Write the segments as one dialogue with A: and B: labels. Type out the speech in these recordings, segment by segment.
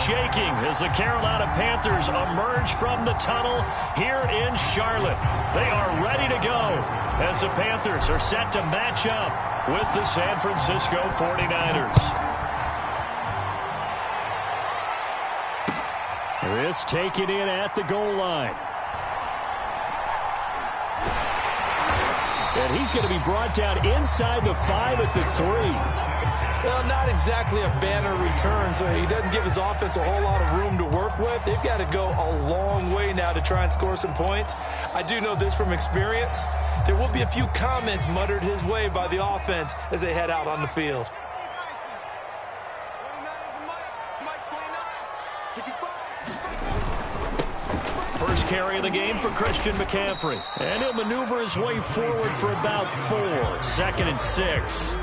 A: shaking as the Carolina Panthers emerge from the tunnel here in Charlotte. They are ready to go as the Panthers are set to match up with the San Francisco 49ers. This taken in at the goal line. And he's going to be brought down inside the 5 at the 3.
B: Well, not exactly a banner return, so he doesn't give his offense a whole lot of room to work with. They've got to go a long way now to try and score some points. I do know this from experience. There will be a few comments muttered his way by the offense as they head out on the field.
A: First carry of the game for Christian McCaffrey. And he'll maneuver his way forward for about 4. 2nd and 6.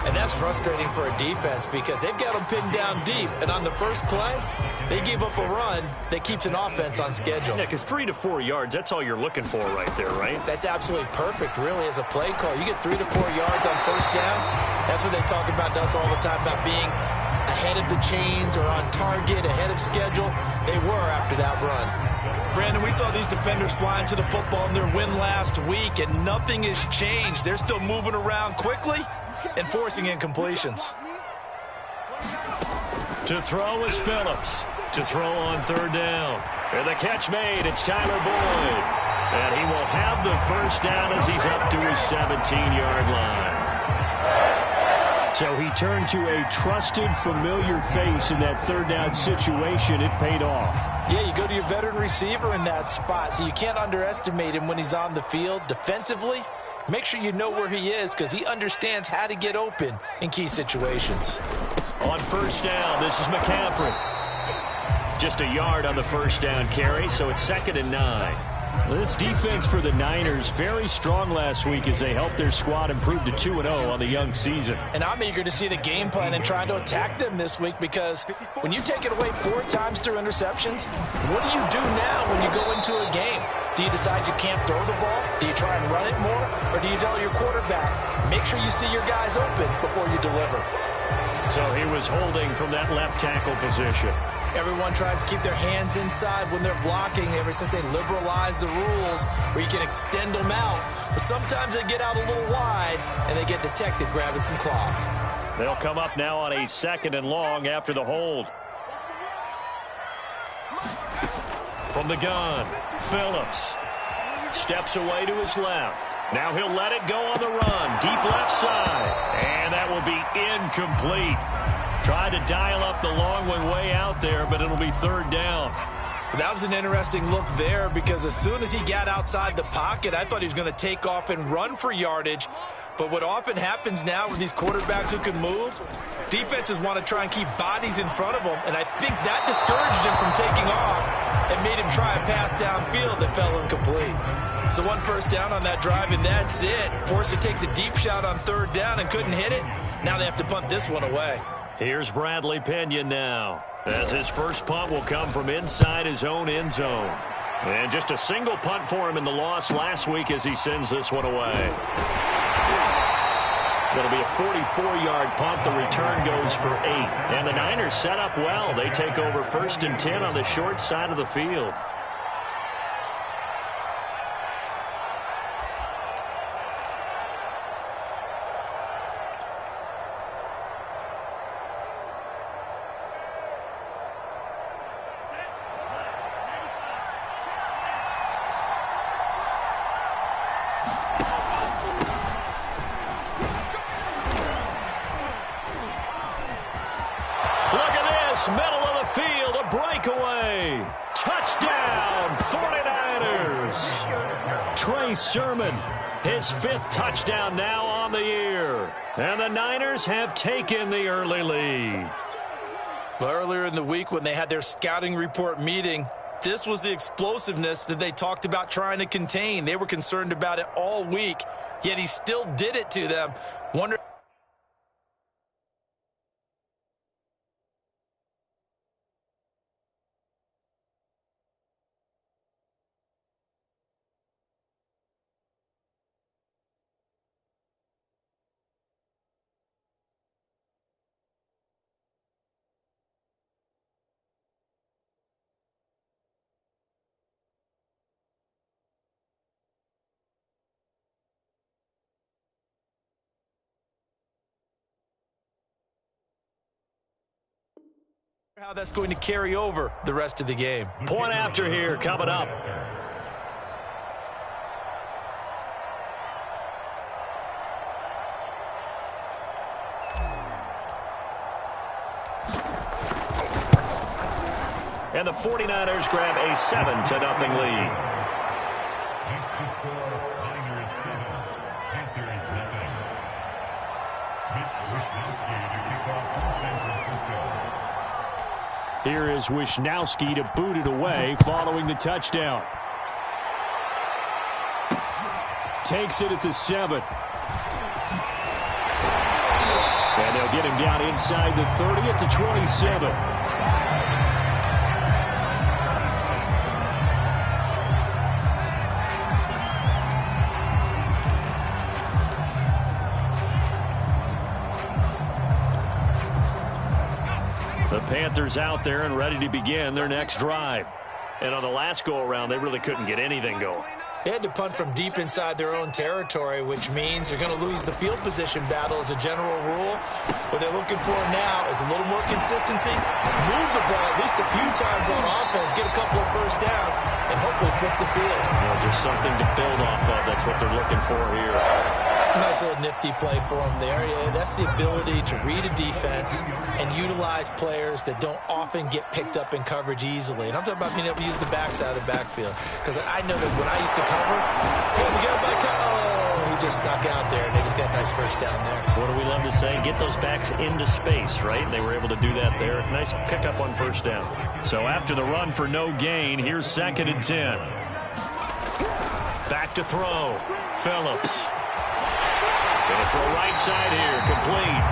B: And that's frustrating for a defense because they've got them pinned down deep. And on the first play, they give up a run that keeps an offense on schedule.
A: Yeah, because 3 to 4 yards, that's all you're looking for right there, right?
B: That's absolutely perfect, really, as a play call. You get 3 to 4 yards on first down. That's what they talk about us all the time, about being ahead of the chains or on target, ahead of schedule. They were after that run. Brandon, we saw these defenders flying to the football in their win last week, and nothing has changed. They're still moving around quickly and forcing incompletions.
A: To throw is Phillips. To throw on 3rd down. And the catch made. It's Tyler Boyd. And he will have the first down as he's up to his 17-yard line. So he turned to a trusted, familiar face in that 3rd down situation. It paid off.
B: Yeah, you go to your veteran receiver in that spot, so you can't underestimate him when he's on the field. Defensively, make sure you know where he is because he understands how to get open in key situations.
A: On first down, this is McCaffrey. Just a yard on the first down carry, so it's 2nd and 9. This defense for the Niners very strong last week as they helped their squad improve to 2-0 on the young season.
B: And I'm eager to see the game plan and trying to attack them this week because when you take it away 4 times through interceptions, what do you do now when you go into a game? Do you decide you can't throw the ball? Do you try and run it more? Or do you tell your quarterback, make sure you see your guys open before you deliver?
A: So he was holding from that left tackle position.
B: Everyone tries to keep their hands inside when they're blocking ever since they liberalized the rules where you can extend them out. But sometimes they get out a little wide and they get detected grabbing some cloth.
A: They'll come up now on a 2nd and long after the hold. From the gun, Phillips steps away to his left. Now he'll let it go on the run. Deep left side. And that will be incomplete. Tried to dial up the long one way out there, but it'll be 3rd down.
B: That was an interesting look there because as soon as he got outside the pocket, I thought he was going to take off and run for yardage. But what often happens now with these quarterbacks who can move, defenses want to try and keep bodies in front of them, and I think that discouraged him from taking off and made him try a pass downfield that fell incomplete. So 1 first down on that drive, and that's it. Forced to take the deep shot on 3rd down and couldn't hit it. Now they have to punt this one away.
A: Here's Bradley Pinion now, as his first punt will come from inside his own end zone. And just a single punt for him in the loss last week as he sends this one away. That'll be a 44-yard punt. The return goes for 8. And the Niners set up well. They take over 1st and 10 on the short side of the field. Middle of the field, a breakaway. Touchdown, 49ers. Trey Sermon, his 5th touchdown now on the year. And the Niners have taken the early lead.
B: Well, earlier in the week when they had their scouting report meeting, this was the explosiveness that they talked about trying to contain. They were concerned about it all week, yet he still did it to them. Wonder How that's going to carry over the rest of the game.
A: Point after here coming up. And the 49ers grab a 7-0 lead. Here is Wisnowski to boot it away following the touchdown. Takes it at the 7. And they'll get him down inside the 30 at the 27. The Panthers out there and ready to begin their next drive. And on the last go-around, they really couldn't get anything going.
B: They had to punt from deep inside their own territory, which means they're going to lose the field position battle as a general rule. What they're looking for now is a little more consistency, move the ball at least a few times on offense, get a couple of first downs, and hopefully flip the field.
A: Just something to build off of. That's what they're looking for here.
B: Nice little nifty play for him there. Yeah, that's the ability to read a defense and utilize players that don't often get picked up in coverage easily. And I'm talking about being able to use the backside of the backfield. Because I know that when I used to cover, he just snuck out there, and they just got a nice first down there.
A: What do we love to say? Get those backs into space, right? And they were able to do that there. Nice pickup on first down. So after the run for no gain, here's 2nd and 10. Back to throw. Phillips. Going to throw right side here, complete.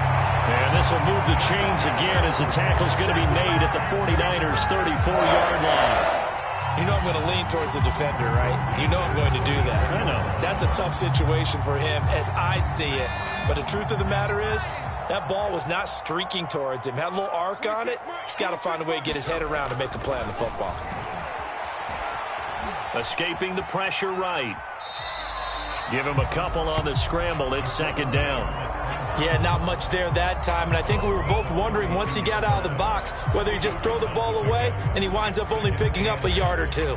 A: And this will move the chains again as the tackle's going to be made at the 49ers' 34-yard line.
B: You know I'm going to lean towards the defender, right? You know I'm going to do that.
A: I know.
B: That's a tough situation for him as I see it. But the truth of the matter is, that ball was not streaking towards him. Had a little arc on it. He's got to find a way to get his head around and make a play on the football.
A: Escaping the pressure right. Give him a couple on the scramble. It's 2nd down.
B: Yeah, not much there that time. And I think we were both wondering once he got out of the box whether he just throw the ball away and he winds up only picking up a yard or two.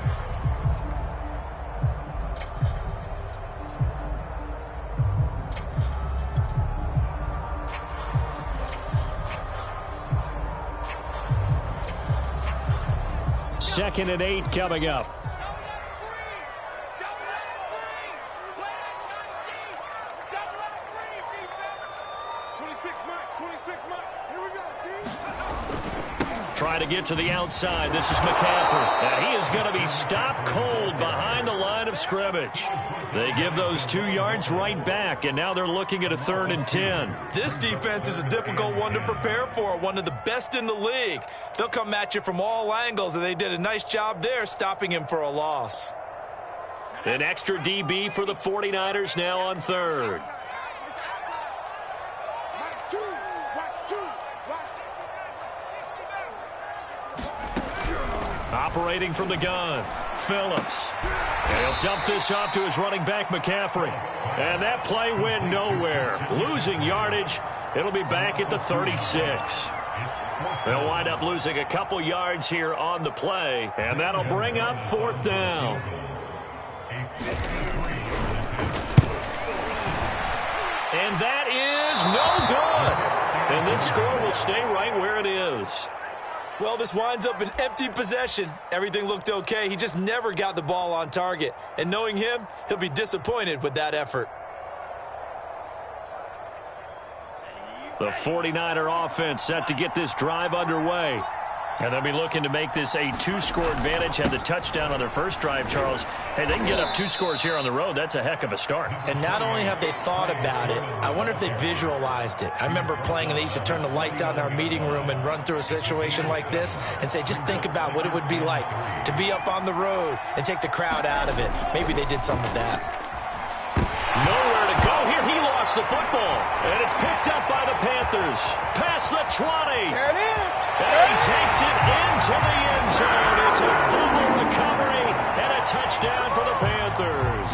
A: Second and 8 coming up. Trying to get to the outside. This is McCaffrey. And he is going to be stopped cold behind the line of scrimmage. They give those 2 yards right back, and now they're looking at a 3rd and 10.
B: This defense is a difficult one to prepare for, one of the best in the league. They'll come at you from all angles, and they did a nice job there stopping him for a loss.
A: An extra DB for the 49ers now on 3rd. Operating from the gun, Phillips. And he'll dump this off to his running back, McCaffrey. And that play went nowhere. Losing yardage. It'll be back at the 36. They'll wind up losing a couple yards here on the play. And that'll bring up 4th down. And that is no good. And this score will stay right where it is.
B: Well, this winds up an empty possession. Everything looked okay. He just never got the ball on target. And knowing him, he'll be disappointed with that effort.
A: The 49er offense set to get this drive underway. And they'll be looking to make this a 2-score advantage. Had the touchdown on their first drive, Charles. Hey, they can get up 2 scores here on the road. That's a heck of a start.
B: And not only have they thought about it, I wonder if they visualized it. I remember playing, and they used to turn the lights out in our meeting room and run through a situation like this and say, just think about what it would be like to be up on the road and take the crowd out of it. Maybe they did some of that.
A: Nowhere to go here. He lost the football. And it's picked up by the Panthers. Past the 20.
B: There it is.
A: And he takes it into the end zone. It's a fumble recovery and a touchdown for the Panthers.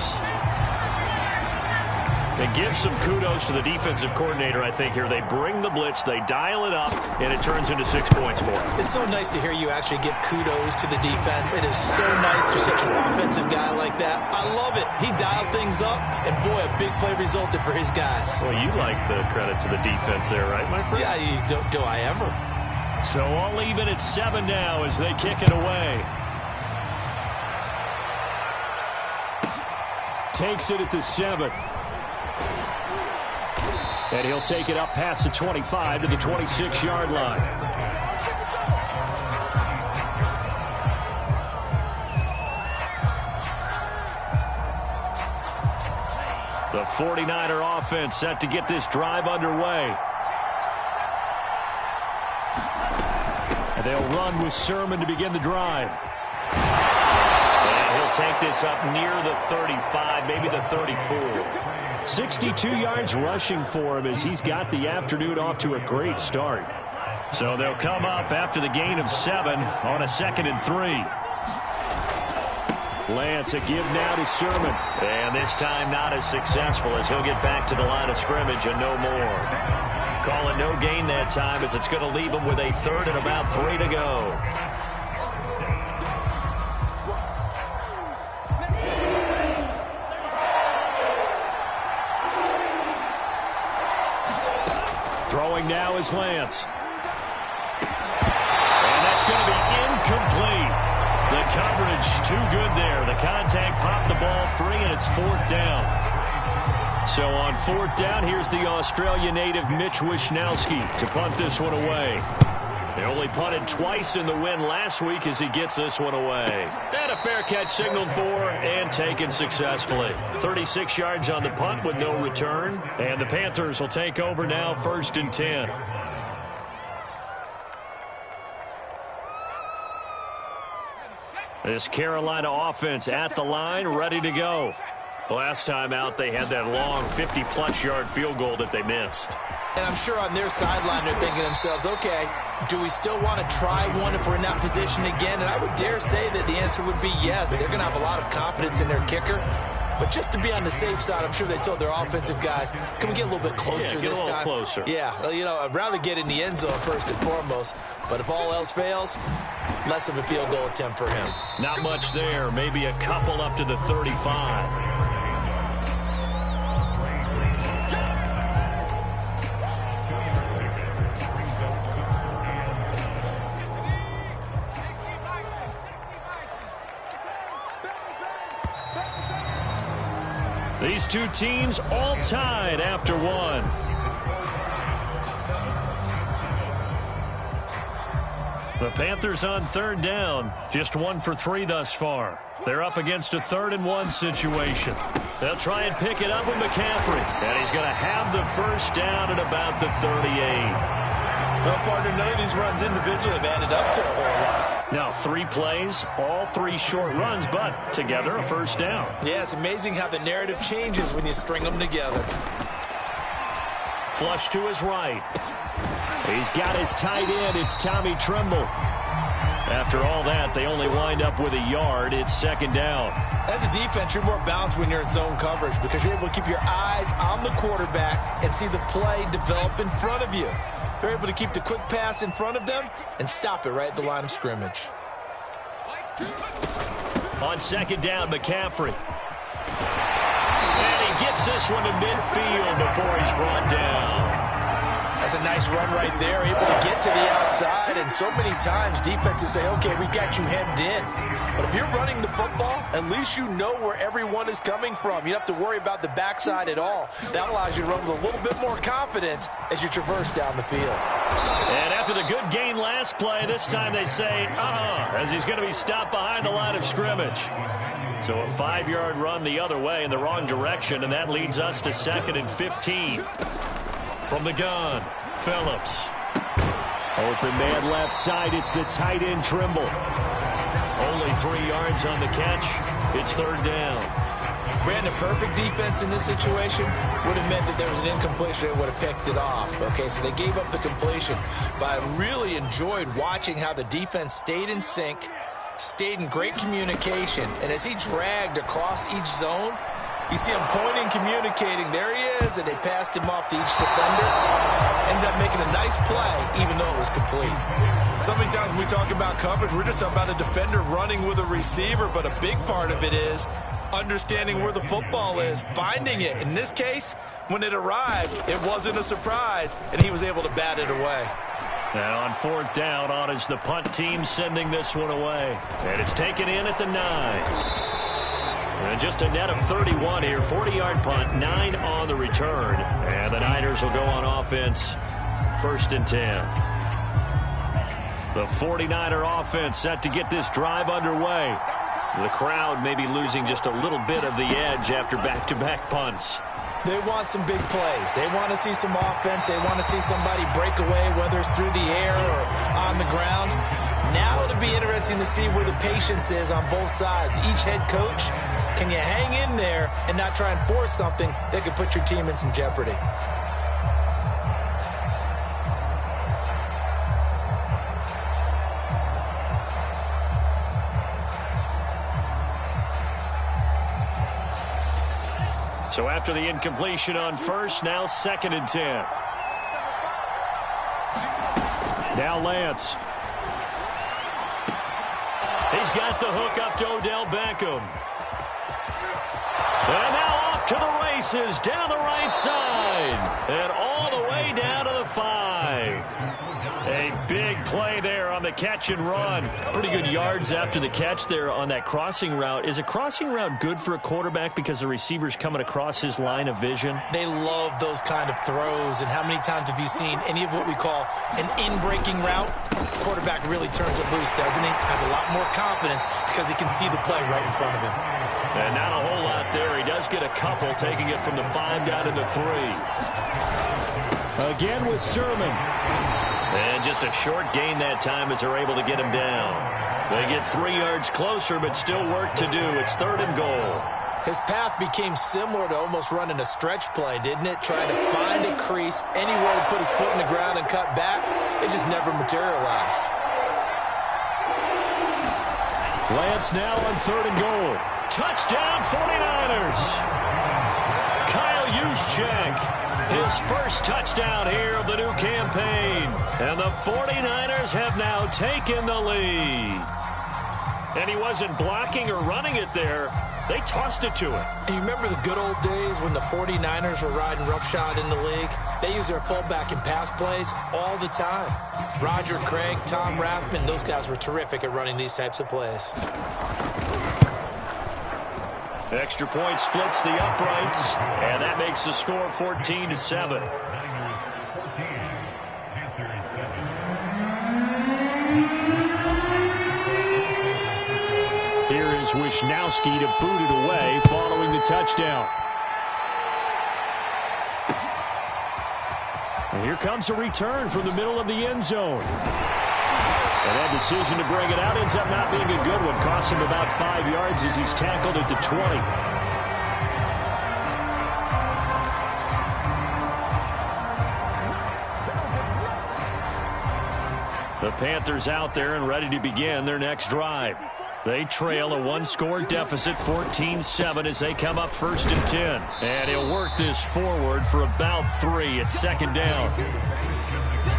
A: And give some kudos to the defensive coordinator, I think, here. They bring the blitz, they dial it up, and it turns into 6 points for them.
B: It's so nice to hear you actually give kudos to the defense. It is so nice for such an offensive guy like that. I love it. He dialed things up, and boy, a big play resulted for his guys.
A: Well, you like the credit to the defense there, right, my friend?
B: Yeah, do I ever?
A: So all even at 7 now as they kick it away. Takes it at the 7. And he'll take it up past the 25 to the 26-yard line. The 49er offense set to get this drive underway. And they'll run with Sermon to begin the drive. And he'll take this up near the 35, maybe the 34. 62 yards rushing for him as he's got the afternoon off to a great start. So they'll come up after the gain of 7 on a 2nd and 3. Lance a give now to Sermon. And this time not as successful as he'll get back to the line of scrimmage and no more. Call it no gain that time as it's going to leave him with a 3rd and about 3 to go. Throwing now is Lance. And that's going to be incomplete. The coverage too good there. The contact popped the ball free, and it's 4th down. So on 4th down, here's the Australia native Mitch Wishnowski to punt this one away. They only punted twice in the win last week as he gets this one away. And a fair catch signaled for and taken successfully. 36 yards on the punt with no return. And the Panthers will take over now, 1st and 10. This Carolina offense at the line, ready to go. Last time out, they had that long 50-plus yard field goal that they missed.
B: And I'm sure on their sideline they're thinking to themselves, okay, do we still want to try one if we're in that position again? And I would dare say that the answer would be yes. They're going to have a lot of confidence in their kicker. But just to be on the safe side, I'm sure they told their offensive guys, can we get a little bit closer this time?
A: Closer.
B: Yeah, you know, I'd rather get in the end zone first and foremost. But if all else fails, less of a field goal attempt for him.
A: Not much there. Maybe a couple up to the 35. These two teams all tied after 1. The Panthers on 3rd down, just 1 for 3 thus far. They're up against a 3rd and 1 situation. They'll try and pick it up with McCaffrey. And he's going to have the 1st down at about the 38.
B: Well, partner, none of these runs individually have added up to a whole lot.
A: Now 3 plays, all 3 short runs, but together a 1st down.
B: Yeah, it's amazing how the narrative changes when you string them together.
A: Flush to his right. He's got his tight end. It's Tommy Tremble. After all that, they only wind up with a yard. It's 2nd down.
B: As a defense, you're more balanced when you're in zone coverage because you're able to keep your eyes on the quarterback and see the play develop in front of you. They're able to keep the quick pass in front of them and stop it right at the line of scrimmage.
A: On 2nd down, McCaffrey. And he gets this one to midfield before he's brought down.
B: That's a nice run right there, able to get to the outside. And so many times defenses say, okay, we got you hemmed in. But if you're running the football, at least you know where everyone is coming from. You don't have to worry about the backside at all. That allows you to run with a little bit more confidence as you traverse down the field.
A: And after the good gain last play, this time they say, as he's going to be stopped behind the line of scrimmage. So a 5-yard run the other way in the wrong direction, and that leads us to 2nd and 15. From the gun, Phillips. Open man left side, it's the tight end Trimble. Only 3 yards on the catch. It's 3rd down.
B: Brandon, perfect defense in this situation would have meant that there was an incompletion and would have picked it off. Okay, so they gave up the completion. But I really enjoyed watching how the defense stayed in sync, stayed in great communication. And as he dragged across each zone, you see him pointing, communicating. There he is, and they passed him off to each defender. Ended up making a nice play, even though it was complete. So many times when we talk about coverage, we're just talking about a defender running with a receiver, but a big part of it is understanding where the football is, finding it. In this case, when it arrived, it wasn't a surprise, and he was able to bat it away.
A: Now on fourth down, on is the punt team sending this one away. And it's taken in at the 9. And just a net of 31 here, 40-yard punt, 9 on the return. And the Niners will go on offense, 1st and 10. The 49er offense set to get this drive underway. The crowd may be losing just a little bit of the edge after back-to-back punts.
B: They want some big plays. They want to see some offense. They want to see somebody break away, whether it's through the air or on the ground. Now it'll be interesting to see where the patience is on both sides. Each head coach, can you hang in there and not try and force something that could put your team in some jeopardy?
A: So after the incompletion on first, now 2nd and 10. Now Lance. He's got the hook up to Odell Beckham. And now off to the races down the right side. And all the way down to the 5. A big play there on the catch and run. Pretty good yards after the catch there on that crossing route. Is a crossing route good for a quarterback because the receiver's coming across his line of vision?
B: They love those kind of throws. And how many times have you seen any of what we call an in-breaking route? The quarterback really turns it loose, doesn't he? Has a lot more confidence because he can see the play right in front of him.
A: And not a whole lot there. He does get a couple, taking it from the 5 down to the 3. Again with Sermon. And just a short gain that time as they're able to get him down. They get 3 yards closer, but still work to do. It's 3rd and goal.
B: His path became similar to almost running a stretch play, didn't it? Trying to find a crease, anywhere to put his foot in the ground and cut back. It just never materialized.
A: Lance now on 3rd and goal. Touchdown 49ers. Kyle Juszczyk. His first touchdown here of the new campaign. And the 49ers have now taken the lead. And he wasn't blocking or running it there. They tossed it to him.
B: And you remember the good old days when the 49ers were riding roughshod in the league? They use their fullback in pass plays all the time. Roger Craig, Tom Rathman, those guys were terrific at running these types of plays.
A: Extra point splits the uprights, and that makes the score 14-7. Here is Wisnowski to boot it away following the touchdown. And here comes a return from the middle of the end zone. And that decision to bring it out ends up not being a good one. Costs him about 5 yards as he's tackled at the 20. The Panthers out there and ready to begin their next drive. They trail a 1-score deficit, 14-7, as they come up 1st and 10. And he'll work this forward for about 3 at 2nd down.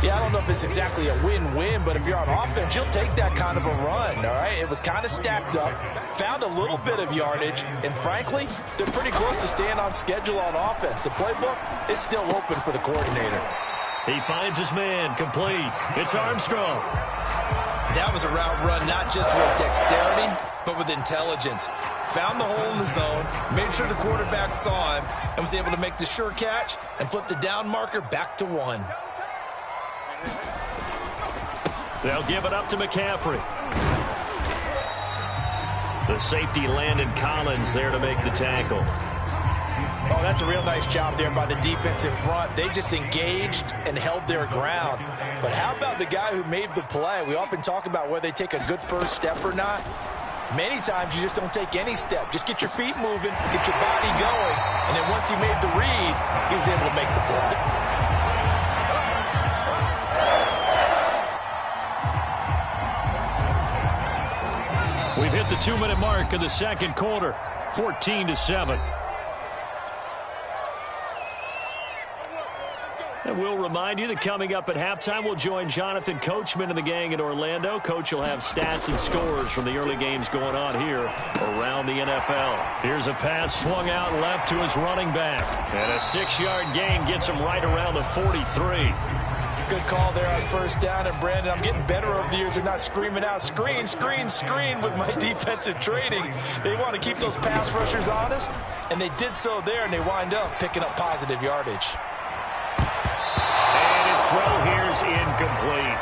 B: Yeah, I don't know if it's exactly a win-win, but if you're on offense, you'll take that kind of a run, all right? It was kind of stacked up, found a little bit of yardage, and frankly, they're pretty close to staying on schedule on offense. The playbook is still open for the coordinator.
A: He finds his man, complete. It's Armstrong.
B: That was a route run not just with dexterity, but with intelligence. Found the hole in the zone, made sure the quarterback saw him, and was able to make the sure catch and flip the down marker back to 1.
A: They'll give it up to McCaffrey. The safety Landon Collins there to make the tackle.
B: Oh, that's a real nice job there by the defensive front. They just engaged and held their ground. But how about the guy who made the play? We often talk about whether they take a good first step or not. Many times you just don't take any step. Just get your feet moving, get your body going, and then once he made the read, he was able to make the play.
A: We've hit the 2-minute mark of the second quarter, 14-7. And we'll remind you that coming up at halftime, we'll join Jonathan Coachman and the gang in Orlando. Coach will have stats and scores from the early games going on here around the NFL. Here's a pass swung out left to his running back. And a 6-yard gain gets him right around the 43.
B: Good call there on first down. And, Brandon, I'm getting better over the years and not screaming out, screen, screen, screen with my defensive training. They want to keep those pass rushers honest, and they did so there, and they wind up picking up positive yardage.
A: Throw here's incomplete.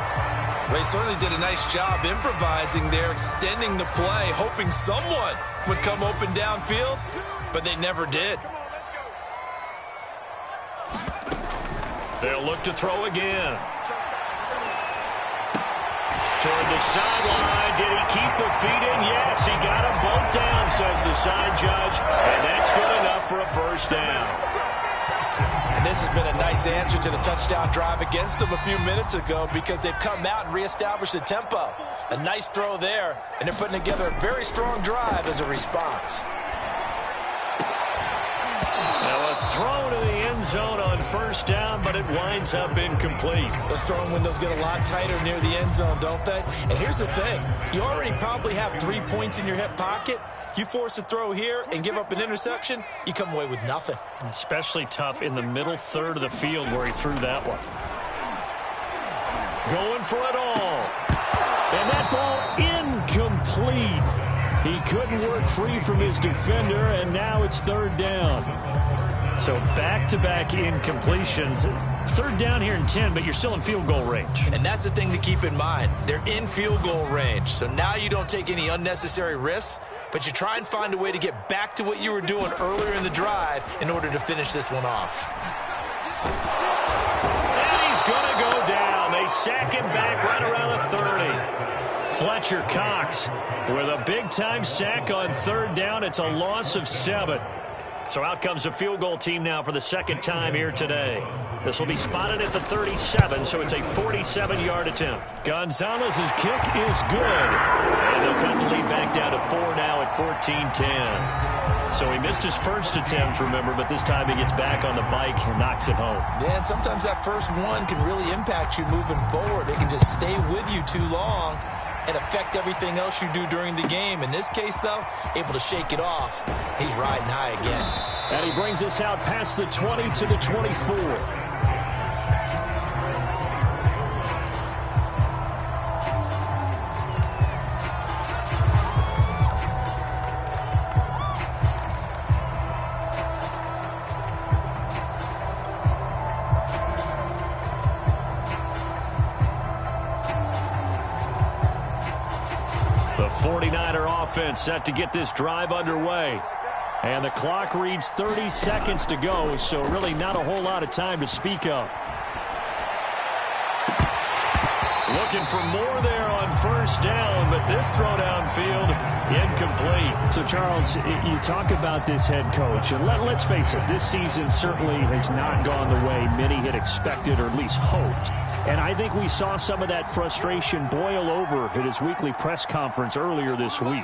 B: They certainly did a nice job improvising there, extending the play, hoping someone would come open downfield, but they never did.
A: They'll look to throw again. Toward the sideline. Did he keep the feet in? Yes, he got them both down, says the side judge, and that's good enough for a first down.
B: And this has been a nice answer to the touchdown drive against them a few minutes ago because they've come out and reestablished the tempo. A nice throw there, and they're putting together a very strong drive as a response.
A: Now a throw to the end zone on first down, but it winds up incomplete.
B: Those throwing windows get a lot tighter near the end zone, don't they? And here's the thing. You already probably have 3 points in your hip pocket. You force a throw here and give up an interception, you come away with nothing.
A: Especially tough in the middle third of the field where he threw that one. Going for it all. And that ball incomplete. He couldn't work free from his defender, and now it's third down. So back-to-back incompletions. Third down here in 10, but you're still in field goal range.
B: And that's the thing to keep in mind. They're in field goal range. So now you don't take any unnecessary risks, but you try and find a way to get back to what you were doing earlier in the drive in order to finish this one off.
A: And he's going to go down. They sack him back right around the 30. Fletcher Cox with a big-time sack on third down. It's a loss of 7. So out comes the field goal team now for the second time here today. This will be spotted at the 37, so it's a 47-yard attempt. Gonzalez's kick is good. And they'll cut the lead back down to 4 now at 14-10. So he missed his first attempt, remember, but this time he gets back on the bike and knocks it home.
B: Yeah, and sometimes that first one can really impact you moving forward. It can just stay with you too long and affect everything else you do during the game. In this case, though, able to shake it off. He's riding high again.
A: And he brings us out past the 20 to the 24. The 49er offense set to get this drive underway. And the clock reads 30 seconds to go, so really not a whole lot of time to speak of. Looking for more there on first down, but this throw downfield incomplete.
C: So, Charles, you talk about this head coach, and let's face it, this season certainly has not gone the way many had expected or at least hoped. And I think we saw some of that frustration boil over at his weekly press conference earlier this week.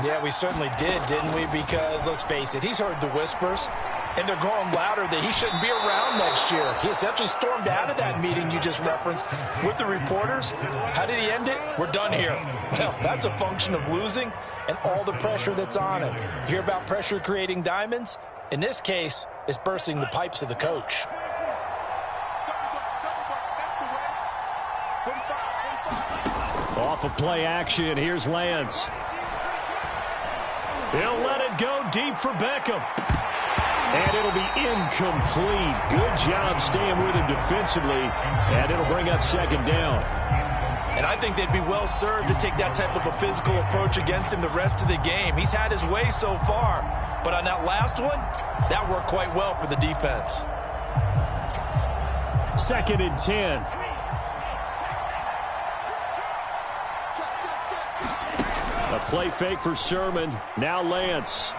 B: Yeah, we certainly did, didn't we? Because, let's face it, he's heard the whispers, and they're growing louder that he shouldn't be around next year. He essentially stormed out of that meeting you just referenced with the reporters. How did he end it? We're done here. Well, that's a function of losing and all the pressure that's on him. You hear about pressure creating diamonds? In this case, it's bursting the pipes of the coach.
A: Off of play action, here's Lance. He'll let it go deep for Beckham. And it'll be incomplete. Good job staying with him defensively. And it'll bring up second down.
B: And I think they'd be well served to take that type of a physical approach against him the rest of the game. He's had his way so far. But on that last one, that worked quite well for the defense.
C: 2nd and 10.
A: A play fake for Sermon. Now Lance.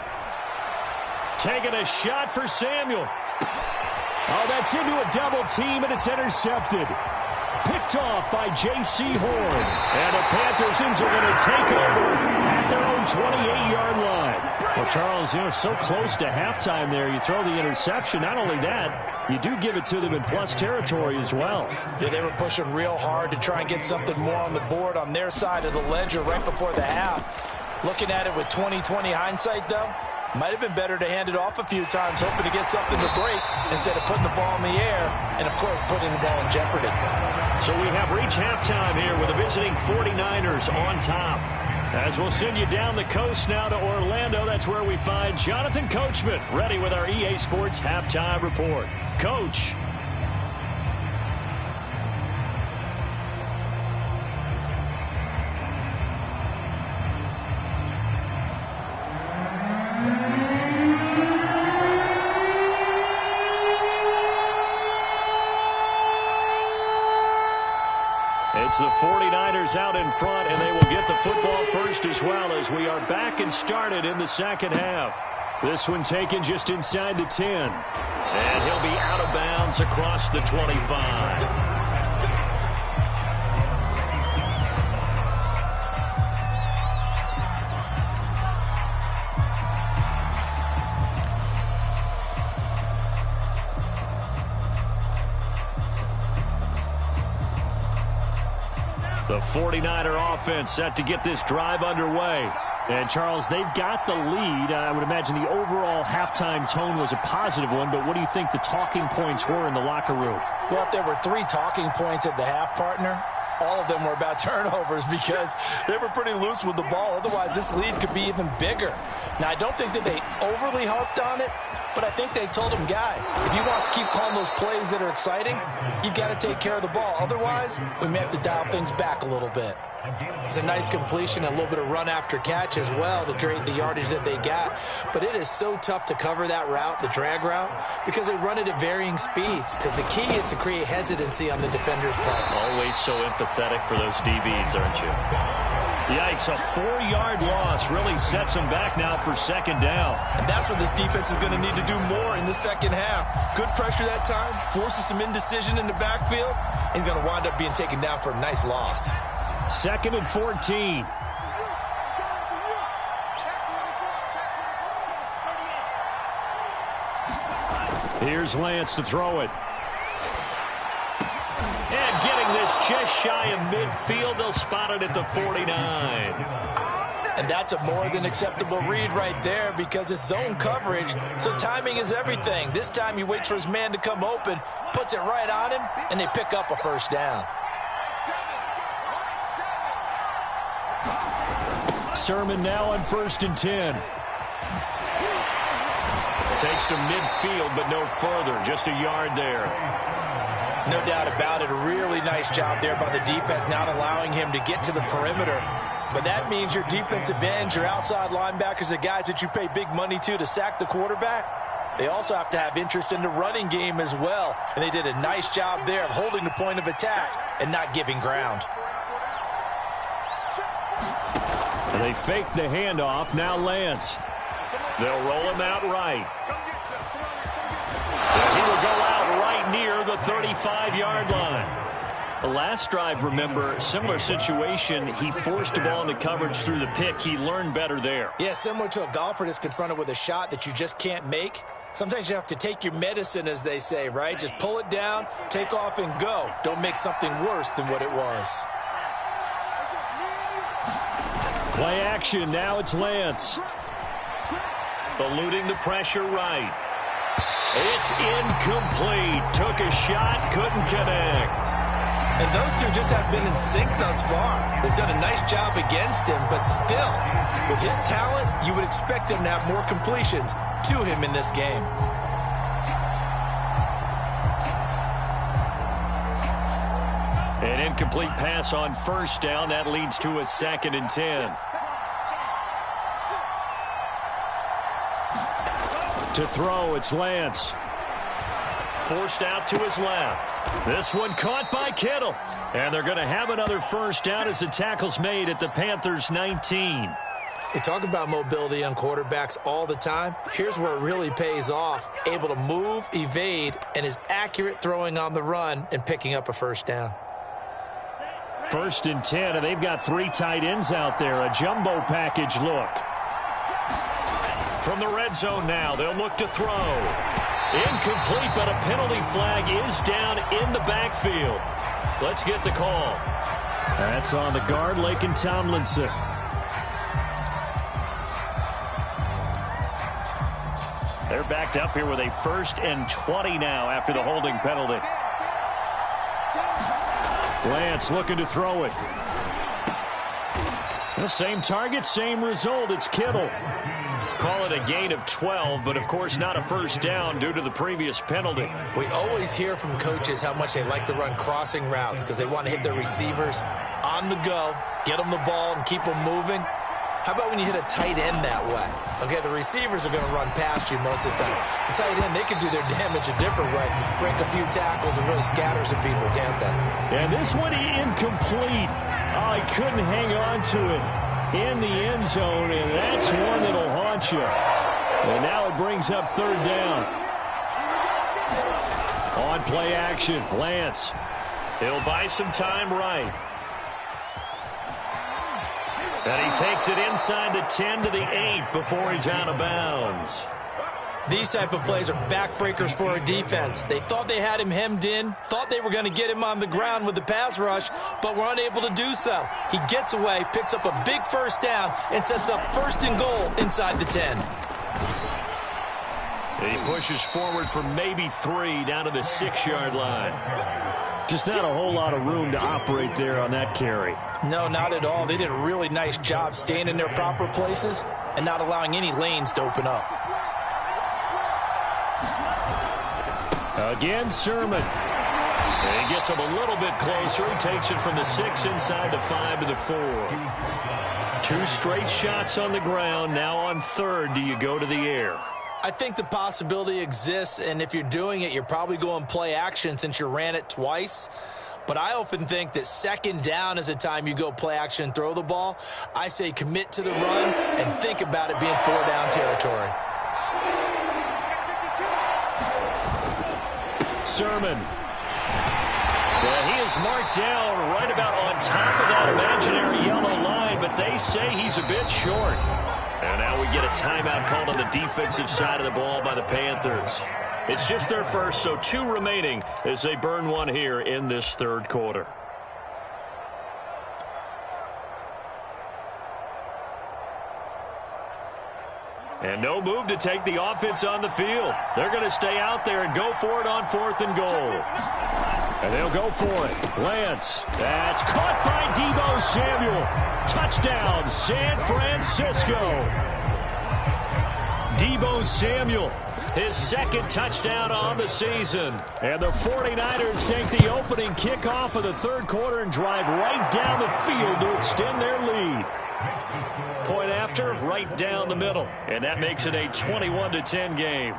A: Taking a shot for Samuel.
C: Oh, that's into a double team, and it's intercepted. Picked off by J.C. Horn.
A: And the Panthers are going to take over at their own 28-yard line.
C: Well, Well, Charles, so close to halftime there. You throw the interception. Not only that, you do give it to them in plus territory as well.
B: Yeah, they were pushing real hard to try and get something more on the board on their side of the ledger right before the half. Looking at it with 20/20 hindsight, though, might have been better to hand it off a few times, hoping to get something to break instead of putting the ball in the air and, of course, putting the ball in jeopardy.
A: So we have reached halftime here with the visiting 49ers on top. As we'll send you down the coast now to Orlando, that's where we find Jonathan Coachman ready with our EA Sports Halftime Report. Coach. It's the 49ers out in front, and they will get the football first as well as we are back and started in the second half. This one taken just inside the 10. And he'll be out of bounds across the 25. The 49er offense set to get this drive underway.
C: And, Charles, they've got the lead. I would imagine the overall halftime tone was a positive one, but what do you think the talking points were in the locker room?
B: Well, if there were 3 talking points at the half, partner, all of them were about turnovers because they were pretty loose with the ball. Otherwise, this lead could be even bigger. Now, I don't think that they overly harped on it, but I think they told them, guys, if you want to keep calling those plays that are exciting, you've got to take care of the ball. Otherwise, we may have to dial things back a little bit. It's a nice completion, a little bit of run after catch as well to create the yardage that they got. But it is so tough to cover that route, the drag route, because they run it at varying speeds. Because the key is to create hesitancy on the defender's part.
A: Always so empathetic for those DBs, aren't you? Yikes, a 4-yard loss really sets them back now for second down.
B: And that's what this defense is going to need to do more in the second half. Good pressure that time, forces some indecision in the backfield. He's going to wind up being taken down for a nice loss.
C: 2nd and 14. Here's Lance to throw it.
A: And getting this just shy of midfield, they'll spot it at the 49.
B: And that's a more than acceptable read right there because it's zone coverage, so timing is everything. This time he waits for his man to come open, puts it right on him, and they pick up a first down.
C: Sermon now on 1st and 10.
A: Takes to midfield, but no further. Just a yard there.
B: No doubt about it. A really nice job there by the defense, not allowing him to get to the perimeter. But that means your defensive ends, your outside linebackers, the guys that you pay big money to sack the quarterback, they also have to have interest in the running game as well. And they did a nice job there of holding the point of attack and not giving ground.
C: And they fake the handoff. Now Lance.
A: They'll roll him out right. And he will go out right near the 35-yard line. The last drive, remember, similar situation. He forced the ball into coverage through the pick. He learned better there.
B: Yeah, similar to a golfer that's confronted with a shot that you just can't make. Sometimes you have to take your medicine, as they say, right? Just pull it down, take off, and go. Don't make something worse than what it was.
C: Play action. Now it's Lance.
A: Eluding the pressure right. It's incomplete. Took a shot, couldn't connect.
B: And those two just have been in sync thus far. They've done a nice job against him, but still, with his talent, you would expect him to have more completions to him in this game.
A: An incomplete pass on first down. That leads to a 2nd and 10.
C: To throw, it's Lance.
A: Forced out to his left. This one caught by Kittle. And they're going to have another first down as the tackle's made at the Panthers' 19.
B: They talk about mobility on quarterbacks all the time. Here's where it really pays off. Able to move, evade, and is accurate throwing on the run and picking up a first down.
C: 1st and 10, and they've got 3 tight ends out there. A jumbo package look.
A: From the red zone now, they'll look to throw. Incomplete, but a penalty flag is down in the backfield. Let's get the call.
C: That's on the guard, Laken Tomlinson. They're backed up here with a 1st and 20 now after the holding penalty. Lance looking to throw it. The same target, same result. It's Kittle.
A: Call it a gain of 12, but of course not a first down due to the previous penalty.
B: We always hear from coaches how much they like to run crossing routes because they want to hit their receivers on the go, get them the ball, and keep them moving. How about when you hit a tight end that way? Okay, the receivers are going to run past you most of the time. The tight end, they can do their damage a different way, break a few tackles and really scatter some people, can't they?
C: And this one incomplete. Oh, he couldn't hang on to it in the end zone, and that's one that'll haunt you. And now it brings up 3rd down. On play action, Lance.
A: He'll buy some time right. And he takes it inside the 10 to the 8 before he's out of bounds.
B: These type of plays are backbreakers for a defense. They thought they had him hemmed in, thought they were going to get him on the ground with the pass rush, but were unable to do so. He gets away, picks up a big first down, and sets up 1st and goal inside the 10.
A: He pushes forward for maybe 3 down to the 6-yard line.
C: Just not a whole lot of room to operate there on that carry.
B: No, not at all. They did a really nice job staying in their proper places and not allowing any lanes to open up.
C: Again, Sermon.
A: And he gets him a little bit closer. He takes it from the 6 inside the 5 to the 4. 2 straight shots on the ground. Now on 3rd, do you go to the air?
B: I think the possibility exists, and if you're doing it, you're probably going play action since you ran it twice. But I often think that 2nd down is a time you go play action and throw the ball. I say commit to the run and think about it being 4-down territory.
C: Sermon.
A: Well, he is marked down right about on top of that imaginary yellow line, but they say he's a bit short. And now we get a timeout called on the defensive side of the ball by the Panthers. It's just their first, so 2 remaining as they burn one here in this 3rd quarter. And no move to take the offense on the field. They're going to stay out there and go for it on 4th and goal.
C: And they'll go for it. Lance. That's caught by Deebo Samuel. Touchdown, San Francisco.
A: Deebo Samuel, his 2nd touchdown on the season.
C: And the 49ers take the opening kickoff of the 3rd quarter and drive right down the field to extend their lead.
A: Point after, right down the middle. And that makes it a 21-10 game.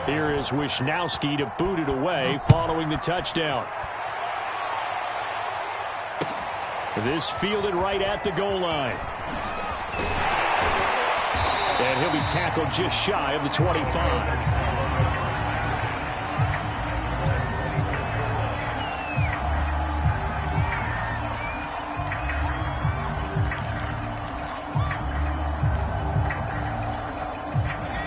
C: Here is Wisnowski to boot it away following the touchdown. This fielded right at the goal line. And he'll be tackled just shy of the 25.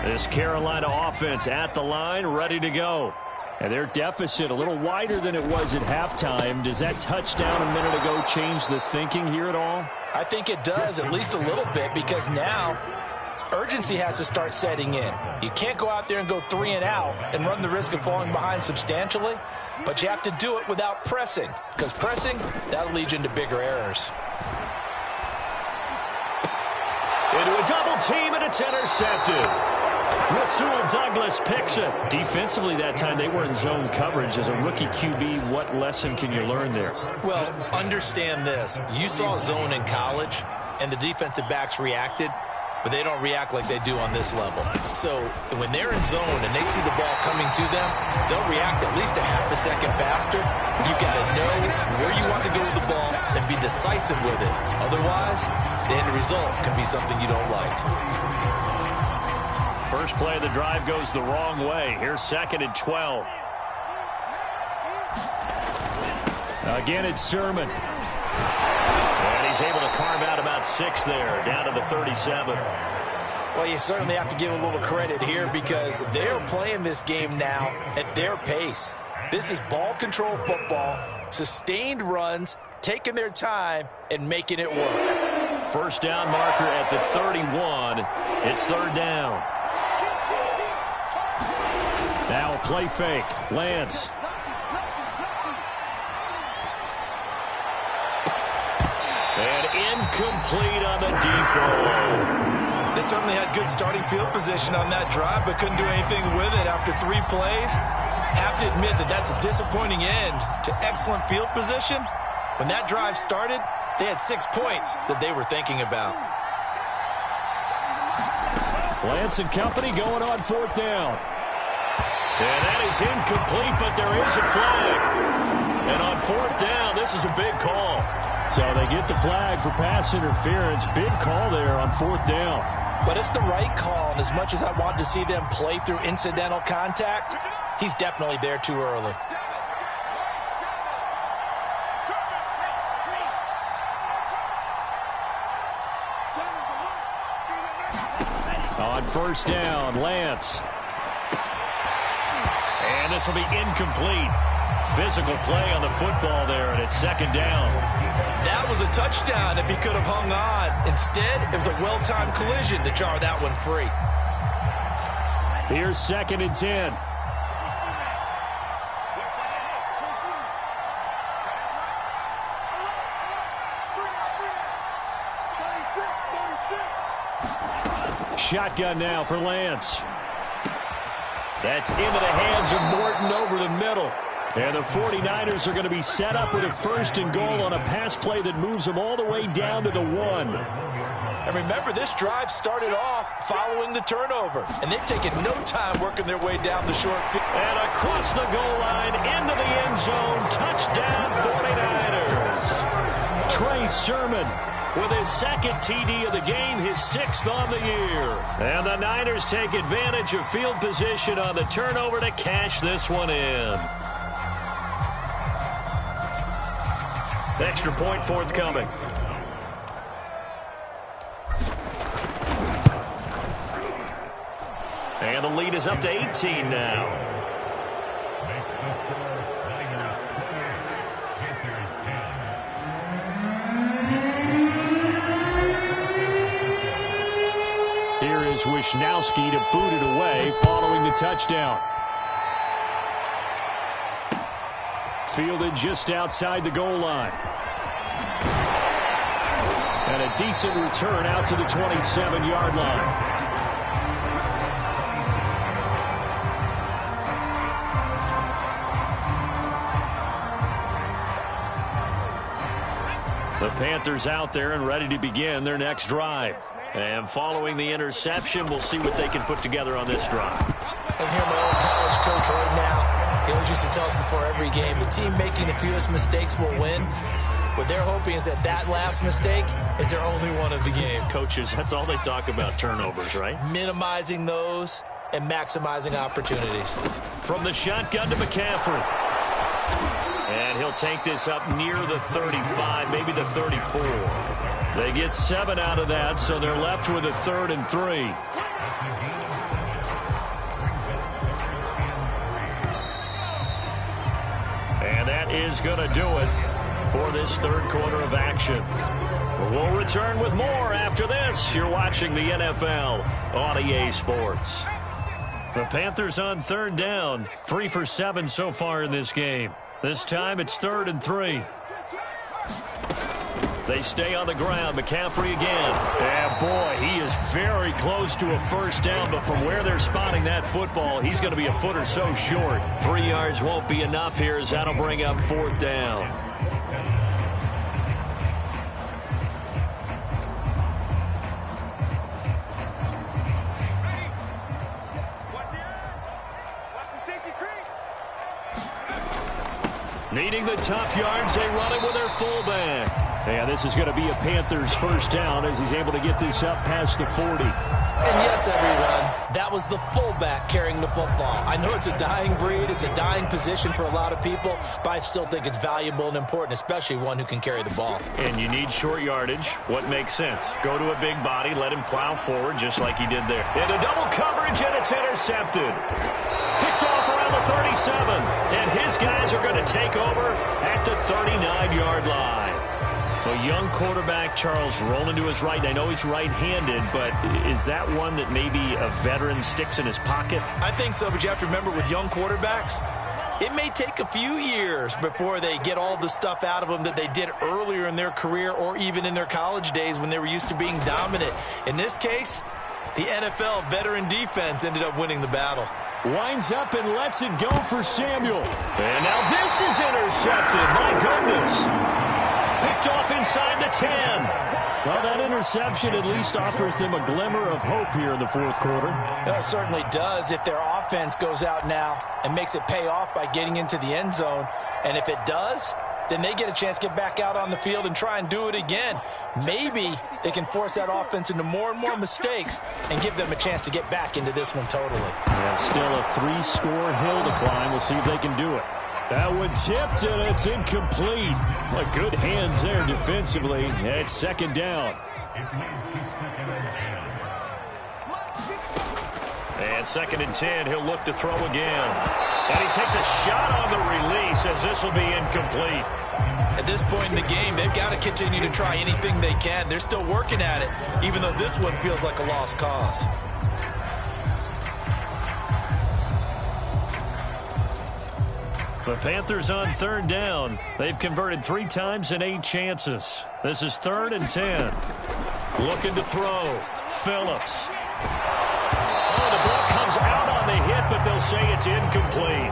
A: This Carolina offense at the line, ready to go.
C: And their deficit a little wider than it was at halftime. Does that touchdown a minute ago change the thinking here at all?
B: I think it does, at least a little bit, because now urgency has to start setting in. You can't go out there and go 3 and out and run the risk of falling behind substantially, but you have to do it without pressing, because pressing, that'll lead you into bigger errors.
A: Into a double team, and it's intercepted. Rasul Douglas picks it. Defensively that time, they were in zone coverage. As a rookie QB, what lesson can you learn there?
B: Well, understand this. You saw zone in college, and the defensive backs reacted, but they don't react like they do on this level. So when they're in zone and they see the ball coming to them, they'll react at least a half a second faster. You got to know where you want to go with the ball and be decisive with it. Otherwise, the end result can be something you don't like.
A: First play of the drive goes the wrong way. Here's 2nd and 12.
C: Again, it's Sermon.
A: And he's able to carve out about 6 there, down to the 37.
B: Well, you certainly have to give a little credit here because they're playing this game now at their pace. This is ball control football, sustained runs, taking their time, and making it work.
A: First down marker at the 31. It's third down.
C: Now a play fake. Lance.
A: And incomplete on the deep ball.
B: They certainly had good starting field position on that drive, but couldn't do anything with it after 3 plays. Have to admit that that's a disappointing end to excellent field position. When that drive started, they had 6 points that they were thinking about.
C: Lance and company going on fourth down.
A: And that is incomplete, but there is a flag. And on fourth down, this is a big call.
C: So they get the flag for pass interference. Big call there on fourth down.
B: But it's the right call, and as much as I wanted to see them play through incidental contact, he's definitely there too early.
C: On first down, Lance.
A: And this will be incomplete. Physical play on the football there, and it's second down.
B: That was a touchdown if he could have hung on. Instead, it was a well-timed collision to jar that one free.
C: Here's second and 10. Shotgun now for Lance.
A: That's into the hands of Morton over the middle.
C: And the 49ers are going to be set up with a first and goal on a pass play that moves them all the way down to the 1.
B: And remember, this drive started off following the turnover. And they've taken no time working their way down the short field.
A: And across the goal line, into the end zone. Touchdown, 49ers.
C: Trey Sermon
A: with his second TD of the game, his 6th on the year. And the Niners take advantage of field position on the turnover to cash this one in. Extra point forthcoming. And the lead is up to 18 now.
C: Here is Wisnowski to boot it away following the touchdown. Fielded just outside the goal line. And a decent return out to the 27-yard line.
A: The Panthers out there and ready to begin their next drive. And following the interception, we'll see what they can put together on this drive.
B: I hear my old college coach right now. He always used to tell us before every game, the team making the fewest mistakes will win. What they're hoping is that last mistake is their only one of the game.
A: Coaches, that's all they talk about, turnovers, right?
B: Minimizing those and maximizing opportunities.
A: From the shotgun to McCaffrey. And he'll take this up near the 35, maybe the 34. They get 7 out of that, so they're left with a 3rd and 3. And that is going to do it for this third quarter of action. We'll return with more after this. You're watching the NFL on EA Sports. The Panthers on third down, 3 for 7 so far in this game. This time it's 3rd and 3. They stay on the ground. McCaffrey again.
C: And boy, he is very close to a first down, but from where they're spotting that football, he's going to be a foot or so short.
A: 3 yards won't be enough here as that'll bring up 4th down. Needing the tough yards, they run it with their fullback.
C: And this is going to be a Panthers first down as he's able to get this up past the 40.
B: And yes, everyone, that was the fullback carrying the football. I know it's a dying breed, it's a dying position for a lot of people, but I still think it's valuable and important, especially one who can carry the ball.
A: And you need short yardage. What makes sense? Go to a big body, let him plow forward just like he did there. Into double coverage, and it's intercepted. Picked off around the 37, and his guys are going to take over at the 39-yard line. A young quarterback, Charles, rolling to his right. And I know he's right-handed, but is that one that maybe a veteran sticks in his pocket?
B: I think so, but you have to remember with young quarterbacks, it may take a few years before they get all the stuff out of them that they did earlier in their career or even in their college days when they were used to being dominant. In this case, the NFL veteran defense ended up winning the battle.
C: Winds up and lets it go for Samuel.
A: And now this is intercepted. My goodness. Picked off inside the 10.
C: Well, that interception at least offers them a glimmer of hope here in the fourth quarter.
B: It certainly does if their offense goes out now and makes it pay off by getting into the end zone. And if it does, then they get a chance to get back out on the field and try and do it again. Maybe they can force that offense into more and more mistakes and give them a chance to get back into this one totally.
C: Yeah, still a 3-score hill to climb. We'll see if they can do it. That one tipped, and it's incomplete. Well, good hands there defensively. It's second down.
A: And 2nd and 10, he'll look to throw again. And he takes a shot on the release as this will be incomplete.
B: At this point in the game, they've got to continue to try anything they can. They're still working at it, even though this one feels like a lost cause.
A: The Panthers on 3rd down. They've converted 3 times in 8 chances. This is 3rd and 10. Looking to throw. Phillips. Oh, the ball comes out on the hit, but they'll say it's incomplete.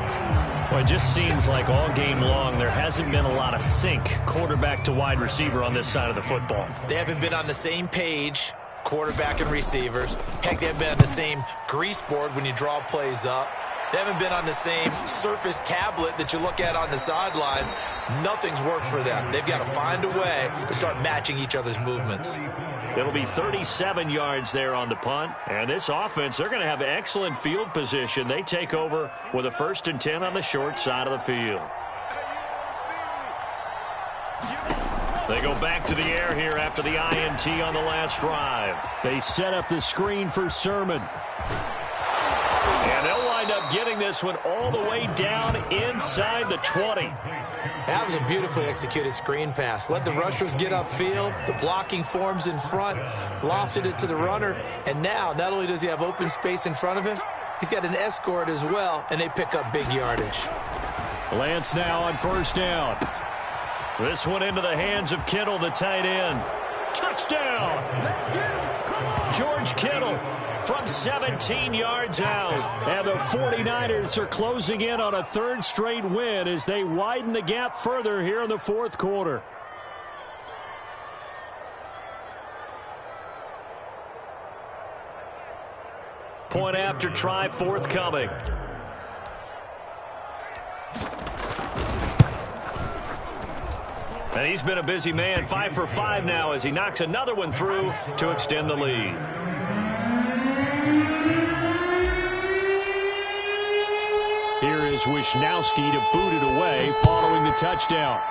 A: Well, it just seems like all game long there hasn't been a lot of sync quarterback to wide receiver on this side of the football.
B: They haven't been on the same page, quarterback and receivers. Heck, they haven't been on the same grease board when you draw plays up. They haven't been on the same surface tablet that you look at on the sidelines. Nothing's worked for them. They've got to find a way to start matching each other's movements.
A: It'll be 37 yards there on the punt. And this offense, they're going to have excellent field position. They take over with a 1st and 10 on the short side of the field. They go back to the air here after the INT on the last drive.
C: They set up the screen for Sermon.
A: And they'll wind up getting this one all the way down inside the 20.
B: That was a beautifully executed screen pass. Let the rushers get upfield. The blocking forms in front. Lofted it to the runner. And now, not only does he have open space in front of him, he's got an escort as well, and they pick up big yardage.
C: Lance now on 1st down.
A: This one into the hands of Kittle, the tight end. Touchdown! George Kittle from 17 yards out.
C: And the 49ers are closing in on a 3rd straight win as they widen the gap further here in the 4th quarter.
A: Point after try forthcoming. And he's been a busy man, 5 for 5 now as he knocks another one through to extend the lead.
C: Here is Wisnowski to boot it away following the touchdown.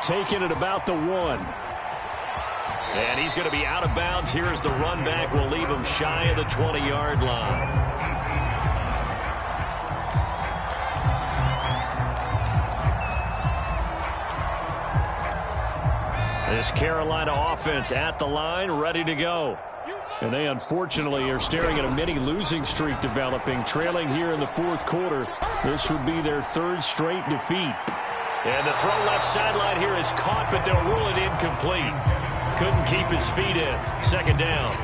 C: Taking it about the 1.
A: And he's going to be out of bounds here as the run back will leave him shy of the 20-yard line. This Carolina offense at the line, ready to go.
C: And they unfortunately are staring at a mini losing streak developing, trailing here in the 4th quarter. This would be their 3rd straight defeat.
A: And the throw left sideline here is caught, but they'll rule it incomplete. Couldn't keep his feet in. 2nd down.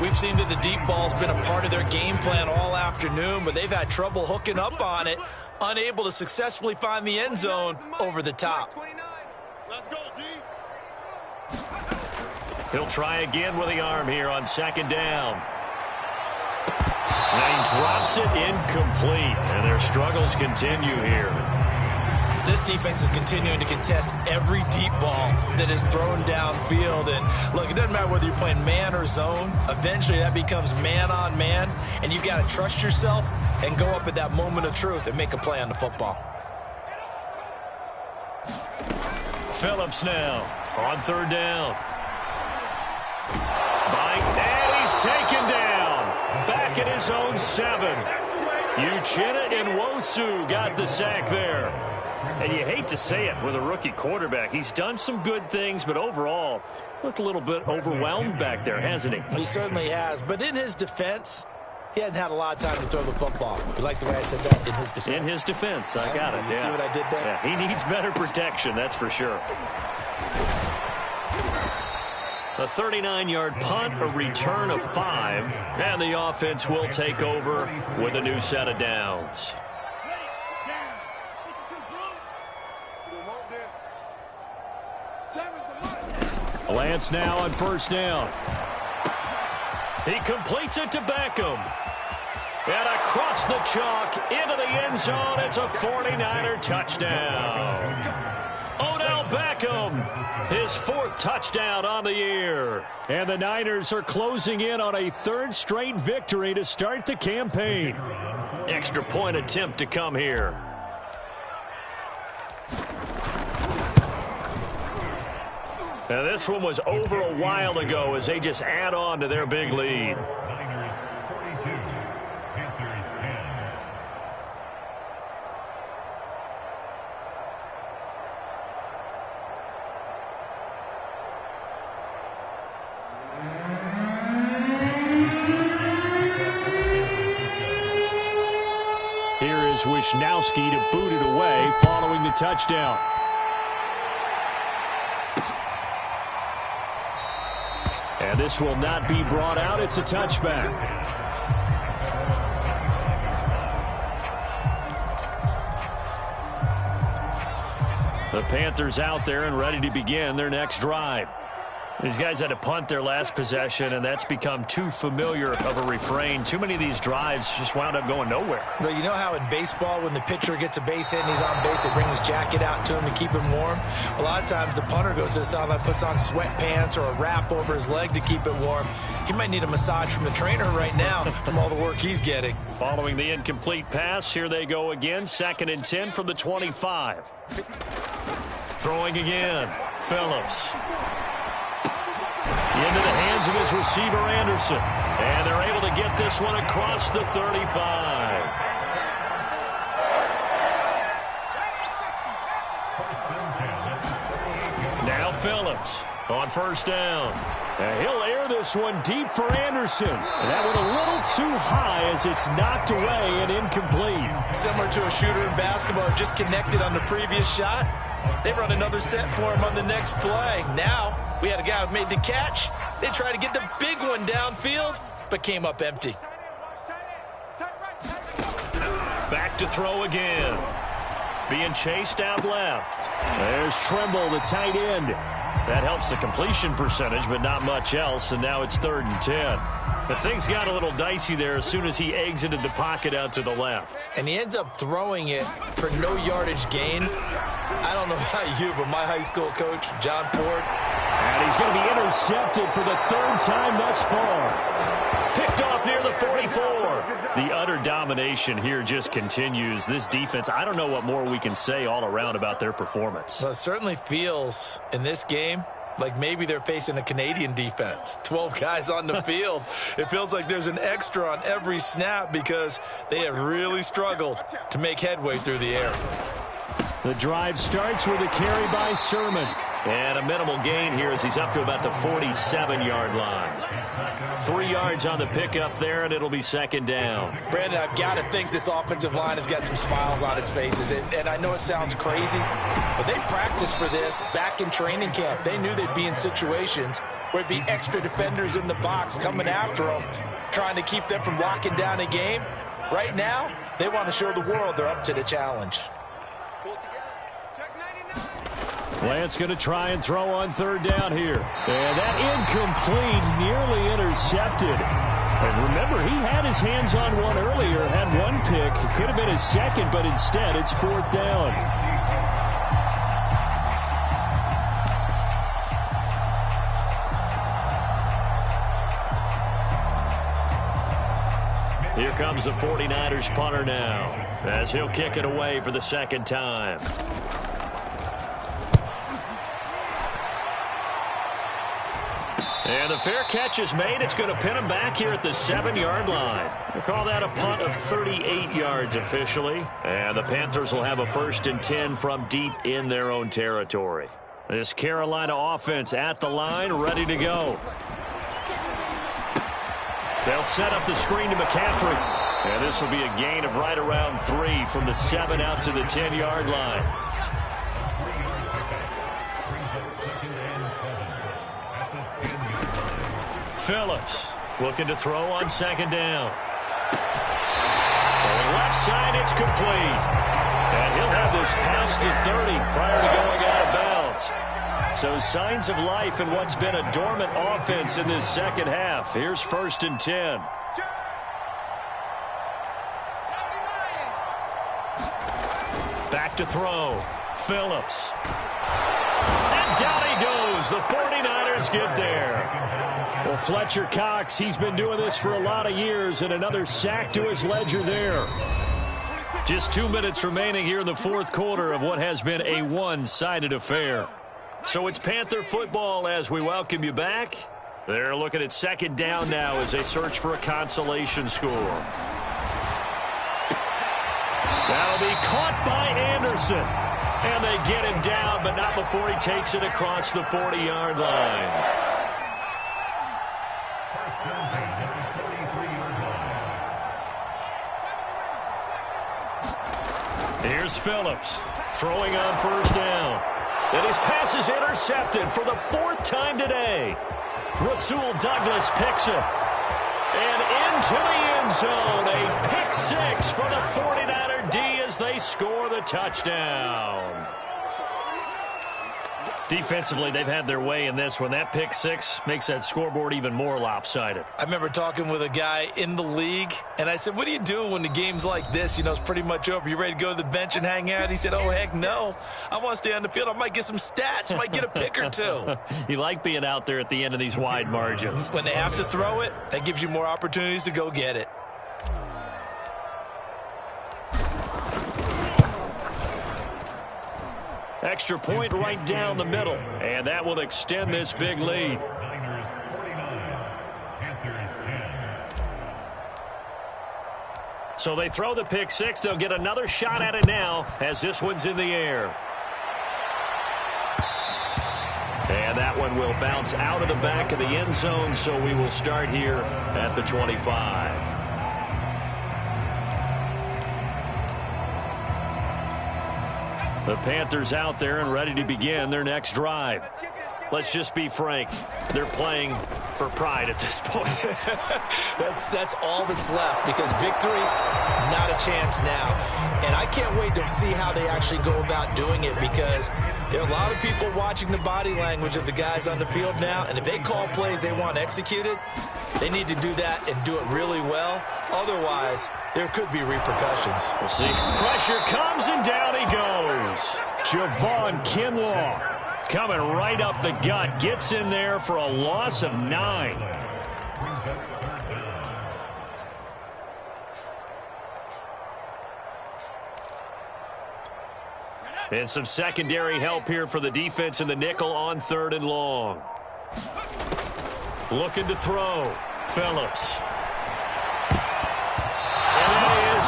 B: We've seen that the deep ball's been a part of their game plan all afternoon, but they've had trouble hooking up on it, unable to successfully find the end zone over the top.
D: Let's go, D.
A: He'll try again with the arm here on 2nd down. And he drops it incomplete, and their struggles continue here.
B: This defense is continuing to contest every deep ball that is thrown downfield. And look, it doesn't matter whether you're playing man or zone. Eventually that becomes man on man, and you got to trust yourself and go up at that moment of truth and make a play on the football.
A: Phillips now on third down. And he's taken down. Back at his own 7. Uchenna Nwosu got the sack there. And you hate to say it with a rookie quarterback. He's done some good things, but overall, looked a little bit overwhelmed back there, hasn't he?
B: He certainly has. But in his defense, he hasn't had a lot of time to throw the football. You like the way I said that? In his defense.
A: In his defense. I got it.
B: You see what I did there?
A: Yeah, he needs better protection, that's for sure. A 39-yard punt, a return of 5, and the offense will take over with a new set of downs.
C: Lance now on first down.
A: He completes it to Beckham. And across the chalk into the end zone, it's a 49er touchdown. Odell Beckham, his 4th touchdown on the year.
C: And the Niners are closing in on a 3rd straight victory to start the campaign.
A: Extra point attempt to come here. Now this one was over a while ago as they just add on to their big lead.
C: Here is Wisnowski to boot it away following the touchdown. And this will not be brought out. It's a touchback. The Panthers out there and ready to begin their next drive. These guys had to punt their last possession, and that's become too familiar of a refrain. Too many of these drives just wound up going nowhere.
B: Well, you know how in baseball, when the pitcher gets a base hit and he's on base, they bring his jacket out to him to keep him warm? A lot of times the punter goes to the sideline, puts on sweatpants or a wrap over his leg to keep it warm. He might need a massage from the trainer right now from all the work he's getting.
A: Following the incomplete pass, here they go again. 2nd and 10 from the 25. Throwing again. Phillips. Into the hands of his receiver, Anderson. And they're able to get this one across the 35. Now Phillips on first down. And he'll air this one deep for Anderson. And that one a little too high as it's knocked away and incomplete.
B: Similar to a shooter in basketball, just connected on the previous shot. They run another set for him on the next play. Now we had a guy who made the catch. They tried to get the big one downfield, but came up empty.
A: Back to throw again. Being chased out left.
C: There's Trimble, the tight end.
A: That helps the completion percentage, but not much else, and now it's 3rd and 10. But things got a little dicey there as soon as he exited the pocket out to the left.
B: And he ends up throwing it for no yardage gain. I don't know about you, but my high school coach, John Ford.
C: And he's going to be intercepted for the 3rd time thus far.
A: Picked off near the 44. The utter domination here just continues. This defense, I don't know what more we can say all around about their performance.
B: Well, it certainly feels in this game like maybe they're facing a Canadian defense. 12 guys on the field. It feels like there's an extra on every snap because they have really struggled to make headway through the air.
C: The drive starts with a carry by Sermon.
A: And a minimal gain here as he's up to about the 47-yard line. 3 yards on the pickup there, and it'll be 2nd down.
B: Brandon, I've got to think this offensive line has got some smiles on its faces. And I know it sounds crazy, but they practiced for this back in training camp. They knew they'd be in situations where it'd be extra defenders in the box coming after them, trying to keep them from locking down a game. Right now, they want to show the world they're up to the challenge.
C: Lance going to try and throw on 3rd down here. And that incomplete, nearly intercepted. And remember, he had his hands on one earlier, had one pick. It could have been his second, but instead it's 4th down.
A: comes the 49ers punter now, as he'll kick it away for the second time. And the fair catch is made. It's going to pin him back here at the 7-yard line. We'll call that a punt of 38 yards officially. And the Panthers will have a 1st and 10 from deep in their own territory. This Carolina offense at the line, ready to go. They'll set up the screen to McCaffrey. And this will be a gain of right around 3 from the 7 out to the 10-yard line. Phillips looking to throw on 2nd down. Throwing left side, it's complete. And he'll have this past the 30 prior to going out of bounds. So signs of life in what's been a dormant offense in this second half. Here's 1st and 10. Back to throw. Phillips. And down he goes. The 49ers get there. Well, Fletcher Cox, he's been doing this for a lot of years, and another sack to his ledger there. Just 2 minutes remaining here in the 4th quarter of what has been a one-sided affair. So it's Panther football as we welcome you back. They're looking at 2nd down now as they search for a consolation score. That'll be caught by Anderson. And they get him down, but not before he takes it across the 40-yard line. Here's Phillips throwing on 1st down. And his pass is intercepted for the 4th time today. Rasul Douglas picks it. And into the end zone. A pick 6 for the 49er D as they score the touchdown. Defensively, they've had their way in this one. That pick 6 makes that scoreboard even more lopsided.
B: I remember talking with a guy in the league, and I said, what do you do when the game's like this? You know, it's pretty much over. You ready to go to the bench and hang out? He said, oh, heck no. I want to stay on the field. I might get some stats. I might get a pick or 2.
A: You like being out there at the end of these wide margins.
B: When they have to throw it, that gives you more opportunities to go get it.
A: Extra point right down the middle, and that will extend this big lead. So they throw the pick 6. They'll get another shot at it now as this one's in the air. And that one will bounce out of the back of the end zone, so we will start here at the 25. The Panthers out there and ready to begin their next drive. Let's just be frank. They're playing for pride at this point.
B: That's all that's left, because victory, not a chance now. And I can't wait to see how they actually go about doing it, because there are a lot of people watching the body language of the guys on the field now, and if they call plays they want executed, they need to do that and do it really well. Otherwise, there could be repercussions.
A: We'll see. Pressure comes, and down he goes. Javon Kinlaw coming right up the gut. Gets in there for a loss of 9. And some secondary help here for the defense in the nickel on 3rd and long. Looking to throw. Phillips. And that is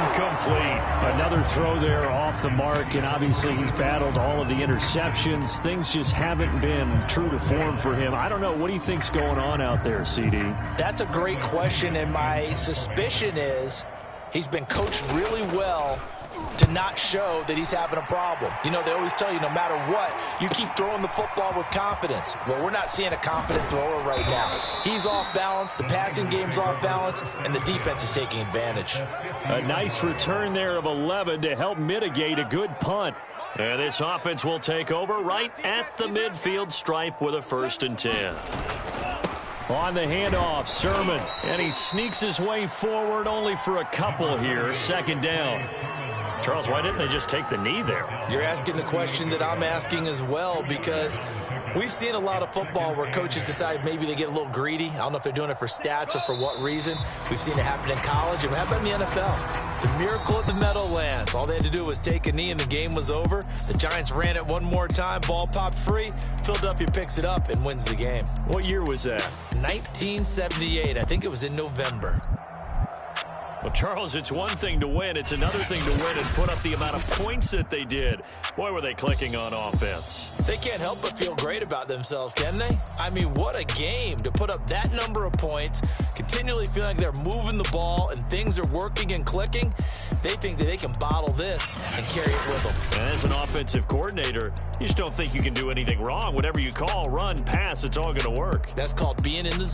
A: incomplete.
C: Another throw there off the mark, and obviously he's battled all of the interceptions. Things just haven't been true to form for him. I don't know. What do you think's going on out there, CD?
B: That's a great question, and my suspicion is he's been coached really well to not show that he's having a problem. You know, they always tell you no matter what, you keep throwing the football with confidence. Well, we're not seeing a confident thrower right now. He's off balance, the passing game's off balance, and the defense is taking advantage.
C: A nice return there of 11 to help mitigate a good punt.
A: And this offense will take over right at the midfield stripe with a 1st and 10.
C: On the handoff, Sermon, and he sneaks his way forward only for a couple here. 2nd down.
A: Charles, why didn't they just take the knee there?
B: You're asking the question that I'm asking as well, because we've seen a lot of football where coaches decide maybe they get a little greedy. I don't know if they're doing it for stats or for what reason. We've seen it happen in college, and how about in the NFL? The miracle at the Meadowlands. All they had to do was take a knee, and the game was over. The Giants ran it one more time. Ball popped free. Philadelphia picks it up and wins the game.
C: What year was that?
B: 1978. I think it was in November.
A: Well, Charles, it's one thing to win. It's another thing to win and put up the amount of points that they did. Boy, were they clicking on offense.
B: They can't help but feel great about themselves, can they? I mean, what a game to put up that number of points, continually feeling like they're moving the ball and things are working and clicking. They think that they can bottle this and carry it with them.
A: And as an offensive coordinator, you just don't think you can do anything wrong. Whatever you call, run, pass, it's all going to work.
B: That's called being in the zone.